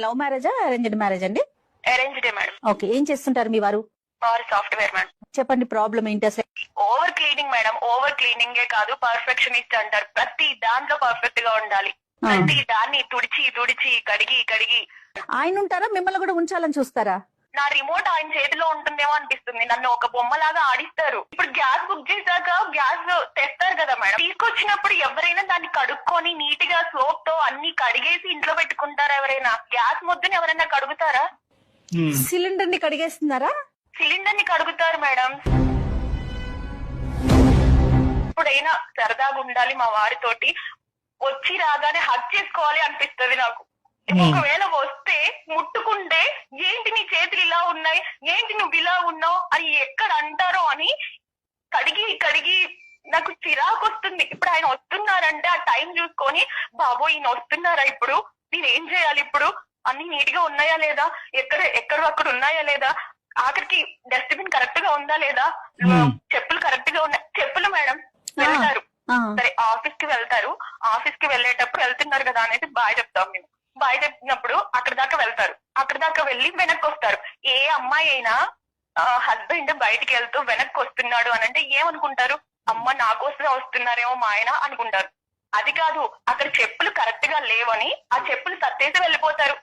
Love మ్యారేజా arranged marriage అండి? అరేంజ్డే madam. Okay, ఏం చేస్తుంటారు మీ వారు? వారు సాఫ్ట్వేర్ మేడం. చెప్పండి, ప్రాబ్లం ఏంటి అసలు? Over cleaning madam. ఓవర్ క్లీనింగే కాదు, పర్ఫెక్షనిస్ట్ అంటారు. ప్రతి దాంట్లో పర్ఫెక్ట్ గా ఉండాలి. ప్రతి దాన్ని తుడిచి తుడిచి కడిగి కడిగి. ఆయన ఉంటారా, మిమ్మల్ని కూడా ఉంచాలని చూస్తారా? నా రిమోట్ ఆయన చేతిలో ఉంటుందేమో అనిపిస్తుంది. నన్ను ఒక బొమ్మలాగా ఆడిస్తారు. ఇప్పుడు గ్యాస్ బుక్ చేశాక గ్యాస్ తెస్తారు కదా మేడం, తీసుకొచ్చినప్పుడు ఎవరైనా దాన్ని కడుక్కొని నీట్ గా సోప్ తో అన్ని కడిగేసి ఇంట్లో పెట్టుకుంటారా? ఎవరైనా గ్యాస్ ముద్దని ఎవరైనా కడుగుతారా? సిలిండర్ ని కడిగేస్తున్నారా? సిలిండర్ ని కడుగుతారు మేడం. ఇప్పుడైనా సరదాగా ఉండాలి మా వారితోటి. వచ్చి రాగానే హక్ చేసుకోవాలి అనిపిస్తుంది నాకు. ఒకవేళ వస్తే ముట్టుకుంటే ఏంటి నీ చేతులు ఇలా ఉన్నాయి, ఏంటి నువ్వు ఇలా ఉన్నావు అని ఎక్కడ అంటారో అని కడిగి కడిగి నాకు చిరాకు వస్తుంది. ఇప్పుడు ఆయన వస్తున్నారంటే ఆ టైం చూసుకొని, బాబో ఈయన వస్తున్నారా, ఇప్పుడు నేను ఏం చేయాలి, ఇప్పుడు అన్ని నీట్ గా ఉన్నాయా లేదా, ఎక్కడ అక్కడ ఉన్నాయా లేదా, ఆఖరికి డస్ట్బిన్ కరెక్ట్ గా ఉందా లేదా, చెప్పులు కరెక్ట్ గా ఉన్నాయి. చెప్పులు మేడం వెళ్తారు, సరే ఆఫీస్ కి వెళ్తారు, ఆఫీస్ కి వెళ్ళేటప్పుడు వెళ్తున్నారు కదా అనేసి బాయ్ చెప్తాం మేము. బాయ్ చెప్పినప్పుడు అక్కడ దాకా వెళ్తారు, అక్కడ దాకా వెళ్ళి వెనక్కి వస్తారు. ఏ అమ్మాయి అయినా హస్బెండ్ బయటికి వెళ్తూ వెనక్కి వస్తున్నాడు అని అంటే ఏమనుకుంటారు? అమ్మ నా కోసమే వస్తున్నారేమో మా ఆయన అనుకుంటారు. అది కాదు, అక్కడ చెప్పులు కరెక్ట్ గా లేవని ఆ చెప్పులు సర్దేసి వెళ్ళిపోతారు.